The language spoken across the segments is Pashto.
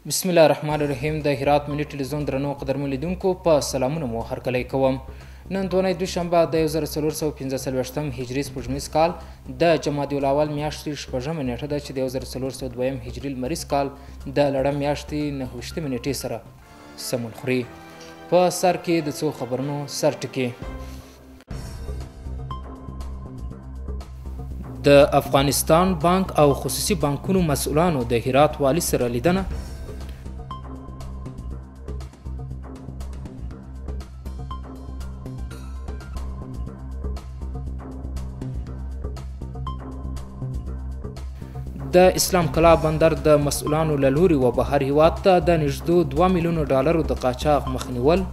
بسم الله الرحمن الرحیم. د هرات ملي ټلویزیون درنو قدرمن لیدونکو په سلامونه مو هرکلی کوم. نن دونۍ دوشنبه د 1445 هجري سپوږمیز کال د جمادی الاول میاشتې شپږمه نیټه ده چې د 1402 هجري لمریز کال د لړم میاشتې 9 نیټې سره سمون خوري. په سر کې د څو خبرونو سرټکي. د افغانستان بانک او خصوصي بانکونو مسؤلانو د هرات والي سره لیدنه. د اسلام کلا بندر د مسؤلانو له لوري و بهر هیواد ته د نږدې 2 میلیونو ډالرو د قاچاق مخنیول.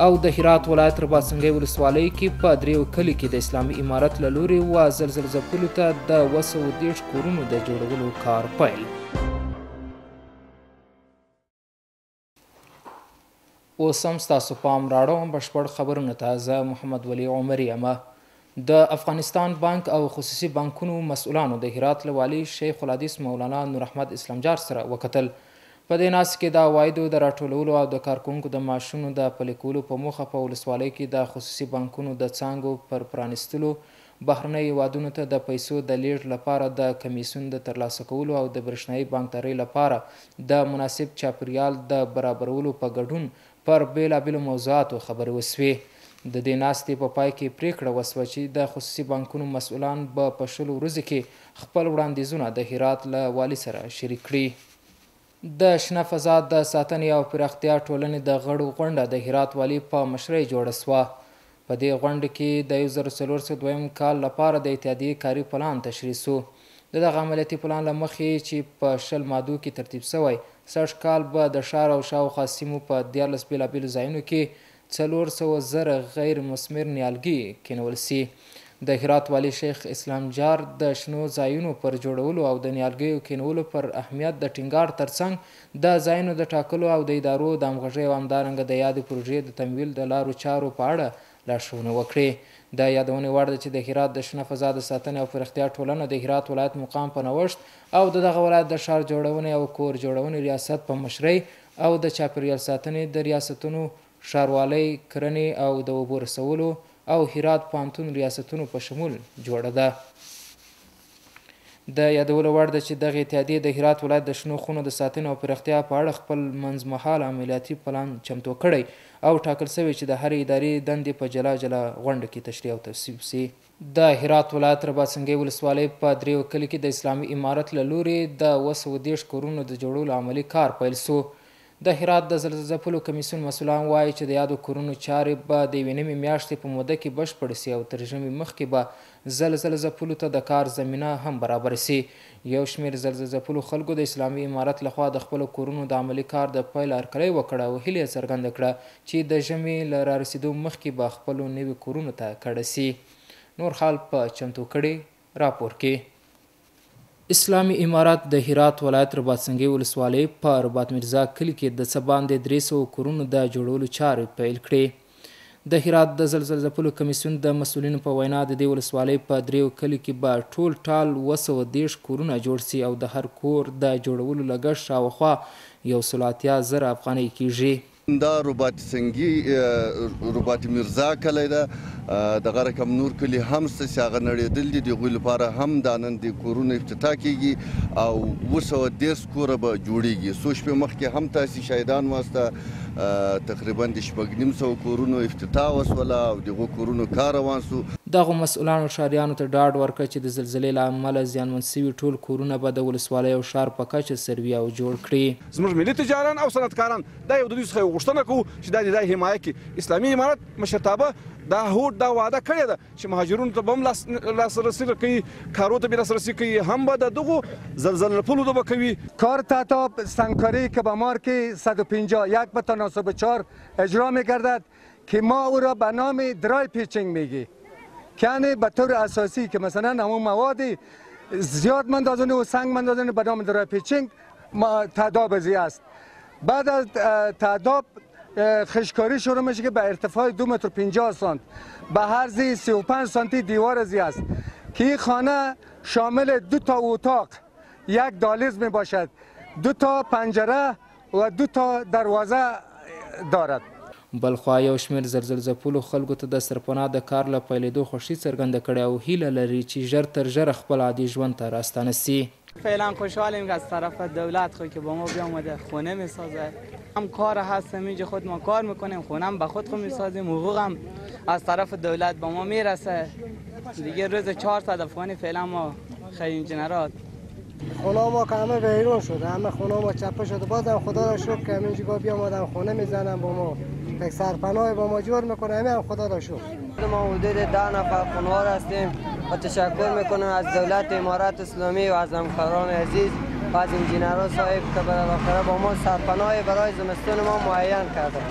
او د هرات ولایت رباطسنګی ولسوالۍ کې په دریو کلي کې د اسلامي امارت له لوري و زلزله ځپلو ته د 230 کورونو د جوړولو کار پیل. اوس هم ستاسو پام راړوم بشپړ خبرونه ته. زه محمد ولی عمر یم. د افغانستان بانک او خصوصي بانکونو مسؤلانو د هرات له والي شیخ الحدیث مولانا نور احمد اسلامجار سره وکتل. په دې ناستې کې د عوایدو د راټولولو او د کارکوونکو د معاشونو د پلي کولو په موخه په ولسوالۍ کې د خصوصي بانکونو د څانګو پر پرانیستلو، بهرنۍ هیوادونو ته د پیسو د لیږد لپاره د کمیسیون د ترلاسه کولو او د برېښنایي بانکدارۍ لپاره د مناسب چاپیریال د برابرولو په ګډون پر بیلابیلو موضوعاتو خبرې وسوې. د دې ناستې په پای کې پریکړه وسوه چې د خصوصي بانکونو مسؤلان به په 100 ورځو کې خپل وړاندیزونه د هرات له والي سره شریک کړي. د شنه فضا د ساتنې او پراختیا ټولنې د غړو غونډه د هرات والي په مشرۍ جوړه سوه. په دې غونډه کې د 1402 کال لپاره د اتحادیې کاري پلان تشریح سو. د دغه عملیاتي پلان له مخې چې په 10 مادو کې ترتیب شوی، 60 کال به د ښار او شاوخوا سیمو په 14 بیلابیلو ځایونو کې 400,000 غیر مثمر نیالګي کینول سي. د هرات والي شیخ اسلامجار د شنو ځایونو پر جوړولو او د نیالګیو کینولو پر اهمیت د ټینګار ترڅنګ د ځایونو د ټاکلو او د ادارو د همغږۍ او همدارنګه د یادې پروژې د تمویل د لارو چارو په اړه لارښوونه وکړې. د یادونې وړ ده چې د هرات د شنه فضا د ساتنې او پراختیا ټولنه د هرات ولایت مقام په نوښت او د دغه ولایت د ښار جوړونې او کور جوړونې ریاست په مشرۍ او د چاپیریال ساتنې د ریاستونو ښاروالۍ، کرنې او د اوبو رسولو او هرات پوهنتون ریاستونو په شمول جوړه ده. د یادولو وړ ده چې دغه اتحادیې د هرات ولایت د شنو خونو د ساتنې او پراختیا په اړه خپل منځمهاله عملیاتي پلان چمتو کړی او ټاکل شوی چې د هرې ادارې دندې په جلا جلا غونډه کې تشریح او توصیف سي. د هرات ولایت رباطسنګی ولسوالۍ په دریو کلي کې د اسلامي امارت له لوري د 230 کورونو د جوړولو عملي کار پیل سو. د هرات د زلزله ځپلو کمیسیون مسؤلان وایي چې د یادو کورونو چارې به د 1 نیمې میاشتې په موده کې بشپړ سي او تر ژمي مخکې به زلزله ځپلو ته د کار زمینه هم برابر سي. یو شمېر زلزله ځپلو خلکو د اسلامي امارت لخوا د خپلو کورونو د عملي کار د پیل هرکلی وکړه او هیله یې څرګنده کړه چې د ژمي له رارسېدو مخکې به خپلو نوي کورونو ته کډه سي. نور حال په چمتو کړي راپور کې. اسلامي امارت د هرات ولایت رباطسنګی ولسوالۍ په رباط میرزا کلي کې د څه باندې 300 کورونو د جوړولو چارې پیل کړې. د هرات د زلزله ځپلو کمیسیون د مسؤلینو په وینا د دې ولسوالۍ په دریو کلي کې به ټول ټال 230 کورونه جوړ سي او د هر کور د جوړولو لګښت شاوخوا 180,000 افغانۍ کیږي. دا رباط میرزا کلی ده، دغه رقم نور کلي هم شته چې هغه نړېدل دي. د هغوی لپاره هم دا نن د کورونو افتتاح کیږي او 230 کوره به جوړیږي. څو شپې مخکې هم تاسې شاهدان واسته تقریبا د 950 کورونو افتتاح وسوله او دغو کورونو کار روان سو. دغو مسؤلانو ښاریانو ته ډاډ ورکړ چې د زلزلې له امله زیانمن شوي ټول کورونه به د ولسوالۍ او ښار په کچه سروي او جوړ کړي. زموږ ملي تجاران او صنعتکاران دا یو د دوی څخه غوښتنه کوو چې دا د حمایه کړي. اسلامي امارت مشرتابه دا هوډ دا وعده کړې ده چې مهاجرونو ته به هم لاسرسی کوي، کارو ته به لاسرسی کوي، هم به د دغو زلزله ځپلو ته به کوي. کار تحت سنگکاری که به مارک 151 به تناسب 4 اجرا می‌گردد که ما او را به نام درای پیچینگ میگی، یعنی به طور اساسی که مثلا همون مواد زیاد مندازن و سنگ مندازن به نام درای پیچینگ تعداب ازی است. بعد از تعداب خشکاری شروع میشه که به ارتفاع 2 متر 50 سانت به عرض 35 سانتی دیوار ازی است که این خانه شامل 2 تا اتاق، 1 دهلیز می باشد، 2 تا پنجره و 2 تا دروازه دارد. بلخوا یو شمېر زلزله‌ځپلو خلکو ته د سرپناه د کار له پیلېدو خوښي څرګنده کړې او هیله لري چې ژر تر ژره خپل عادي ژوند ته راستانه سي. فعلا خوشحالیم که از طرف دولت خود که با ما بیامده خونه میسازه. هم کار هستم اینجا خود ما کار میکنیم، خونه هم به خود میسازیم، حقوق هم از طرف دولت با ما میرسه. دیگه روز 400 افغانی فعلا ما خیلی جنرات. خونه ما که همه ویران شده، همه خونه ما چپه شده. بازم خدا را شکر که همینجا بیامدن خونه میزنن با ما، یک سرپناه با ما جور میکنه. هم خدا را شکر. ما حدود 10 نفر خانوار هستیم و تشکر میکنم از دولت امارات اسلامی و از همکاران عزیز و از انجینرها صاحب که بالاخره با ما سرپناه برای زمستون ما معین کرده.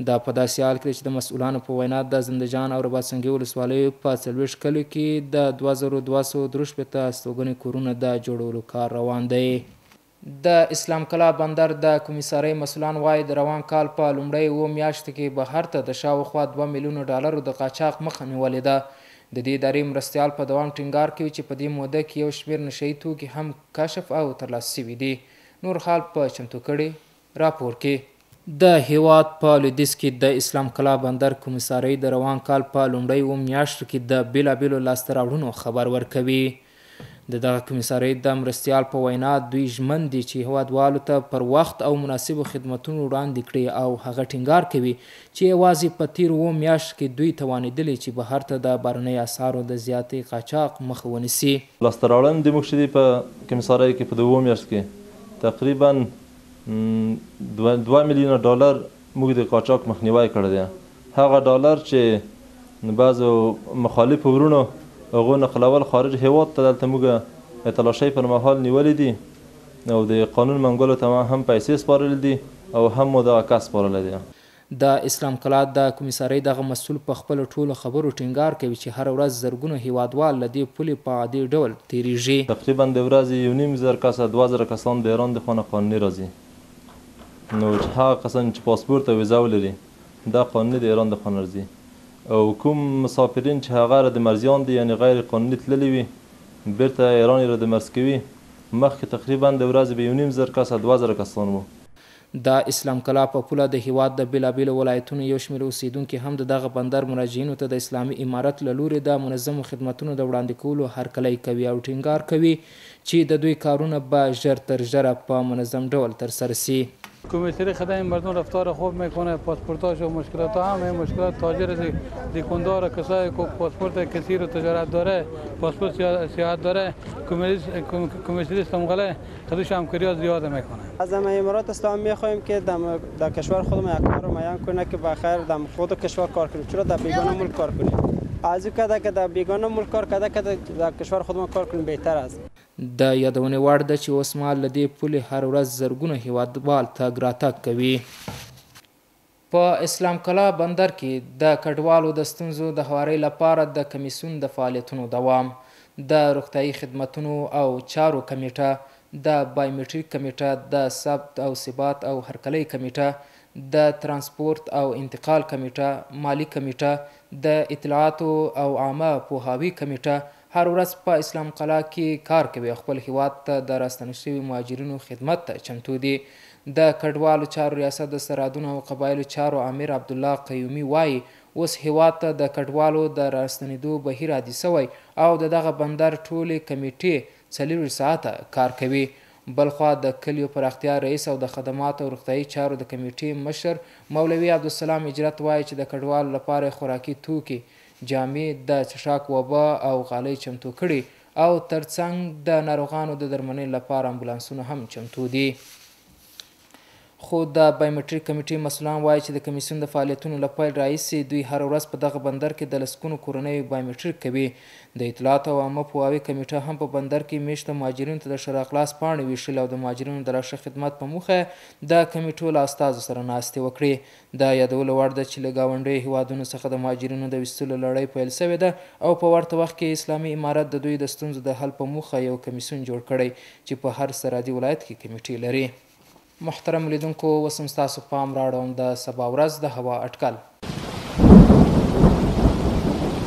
دا په داسې حال کې چې د مسؤلانو په وینا د زندهجان او رباطسنګي ولسوالیو په 40 کلیو کې د 2263 استوګنې کورونه د جوړولو کار روان دی. د اسلام کلا بندر د کمیسارۍ مسؤلان وایي د روان کال په لومړۍ 7 میاشتو کې بهر ته د شاوخوا 2 میلیونه ډالرو د قاچاق مخه نیولې ده. د دې ادارې مرستیال په دوام ټینګار کوي چې په دې موده کې یو شمېر نشهیي توکي هم کشف او ترلاسه شوي دي. نور حال په چمتو کړي راپور کې. د هیواد په لویدیځ کې د اسلام کلا بندر کمیسارۍ د روان کال په لومړۍ 7 میاشتو کې د بیلابیلو لاسته راوړنو خبر ورکوي. د دغه کمیسارۍ د مرستیال په وینا دوی ژمن دي چې هیوادوالو ته پر وخت او مناسبو خدمتونو وړاندې کړي او هغه ټینګار کوي چې یوازې په تیرو 7 میاشتو کې دوی توانېدلي چې بهر ته د بهرنیو اسعارو د زیاتې قاچاق مخه ونیسي. لاسته راوړنې موږ چې دي په کمیسارۍ کې په 2 میاشتو کې تقریبا 2 میلیونه ډالر موږ د قاچاق مخنیوی کړی دی. هغه ډالر چې بعضو مخالفو ورونو هغو نقلول خارج هیواد ته دلته موږ تلاشۍ پر مهال نیولي دي او د قانون منګولو ته هم پیسې سپارلې دي او هم مو دغه کس سپارلی دی. د اسلام کلا د کمیسارۍ دغه مسؤل په خپلو ټولو خبرو ټینګار کوي چې هره ورځ زرګونه هیوادوال له دې پولې په عادي ډول تیریږي. تقریبا د ورځې 1.5 کسه 2000 کسان د ایران د خانه قانوني راځي. نو هغه کسان چې پاسپورت او ویزا ولري دا قانوني د ایران د خانه راځي او کوم مسافرین چې هغه د مرزیان دي یعنی غیر قانوني تللي وي بیرته ایران یې را د مرز کوي. مخکې تقریبا د ورځې به 1.5 کسه 2000 کسان وو. د اسلام کلا په پوله د هیواد د بیلابیلو ولایتونو یو شمېر اوسیدونکي هم د دغه بندر مراجعینو ته د اسلامي امارت له لورې د منظمو خدمتونو د وړاندې کولو هرکلی کوي او ټینګار کوي چې د دوی کارونه به ژر تر ژره په منظم ډول ترسره سي. کمیسری خدمت مردم رفتار خوب میکنه، پاسپورتاش و مشکلات همه مشکلات تاجر دیکندار کسایی که پاسپورت کثیر و تجارت داره، پاسپورت سیاحت داره، کمیسری استمغله خودش همکاری زیاد میکنه. از امارات اسلامی میخوایم که در کشور خودمون یک کار معین کنه که بخیر در خود کشور کار کنیم، چرا در بیگانه ملک کار کنیم؟ از کده که در بیگانه ملک کار کده که در کشور خودمون کار کنیم بهتر است. د یادونې وړ ده چې اوس مهال له دې پولې هر ورځ زرګونه هیوادوال تګ راتګ کوي. په اسلام کلا بندر کې د کډوالو د ستونزو د هوارۍ لپاره د کمیسیون د فعالیتونو دوام، د روغتیايي خدمتونو او چارو کمیټه، د بایومټریک کمیټه، د ثبت او ثبات او هرکلی کمیټه، د ترانسپورت او انتقال کمیټه، مالی کمیټه، د اطلاعاتو او عامه پوهاوي کمیټه هر ورځ په اسلام کلا کې کار کوي او خپل هیواد ته د راستنه شوي مهاجرینو خدمت ته چمتو دي. د کډوالو چارو ریاست د سرحدونو او قبایلو چارو امیر عبدالله قیومي وایي اوس هیواد ته د کډوالو د راستنېدو بهیر عادي سوی او د دغه بندر ټولې کمیټې 40 ساعته کار کوي. بلخوا د کلیو پراختیا رئیس او د خدماتو او روغتیايي چارو د کمیټې مشر مولوي عبدالسلام اجرت وایي چې د کډوالو لپاره خوراکي توکي، جامې، د څښاک اوبه او غالۍ چمتو کړي او ترڅنګ د ناروغانو د درملنې لپاره امبولانسونه هم چمتو دي. خو د بایومټریک کمیټې مسؤلان وایي چې د کمیسیون د فعالیتونو له پیل راهیسې دوی هره ورځ په دغه بندر کې د لسګونو کورنیو بایومټریک کوي. د اطلاعاتو او عامه پوهاوي کمیټه هم په بندر کې میشته مهاجرینو ته د ښه راغلاست پاڼې ویشلې او د مهاجرینو د ښه خدمت په موخه د کمیټو له استازو سره ناستې وکړې. د یادولو وړ ده چې له ګاونډیو هیوادونو څخه د مهاجرینو د ویستلو لړۍ پیل سوې ده او په ورته وخت کې اسلامي امارت د دوی د ستونزو د حل په موخه یو کمیسیون جوړ کړی چې په هر سرحدي ولایت کې کمیټې لري. محترم لیدونکو اوس هم ستاسو پام راوړم د سبا ورځ د هوا اټکل.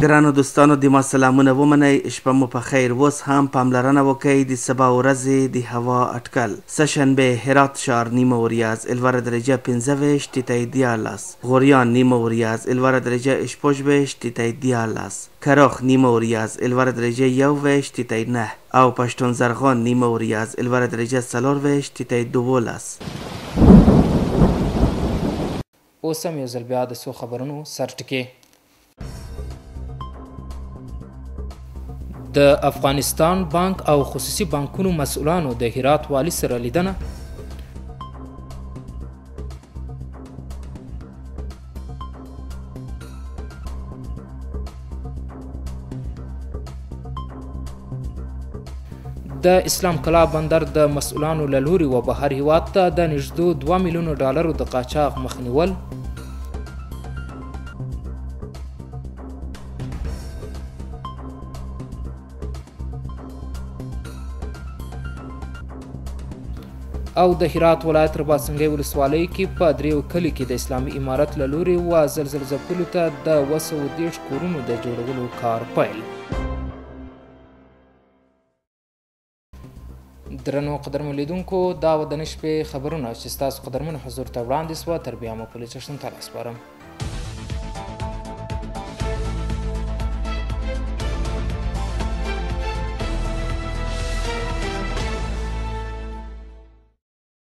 ګرانو دوستانو د ما سلامونه ومنئ، شپه مو په خیر. اوس هم پاملرنه وکئ د سبا ورځې د هوا اټکل. سهشنبه هرات ښار نیمه وریځ الوره درجه 25 تیتای 14، غوریان نیمه وریځ الوره درجه 26 تیتای 14، کراخ نیمه وریځ الوره درجه 21 تیتای 9 او پشتون زرغان نیمه وریځ الوره درجه 24 تیتای 12. اوس هم یو ځل بیا د څو خبرونو سرټکي. د افغانستان بانک او خصوصي بانکونو مسؤلانو د هرات والي سره لیدنه. د اسلام کلا بندر د مسؤلانو له لوري و بهر هیواد ته د نږدې 2 میلیونو ډالرو د قاچاق مخنیول. او د هرات ولایت رباطسنګۍ ولسوالۍ کې په دریو کلي کې د اسلامي امارت له لوري و زلزل ځپلو ته د 230 کورونو د جوړولو کار پیل. درنو قدرمنو لیدونکو، دا و د نن شپې خبرونه چې ستاسو قدرمنو حضور ته وړاندې سوه. تر بیا مو پولیس شتون ته سپارم.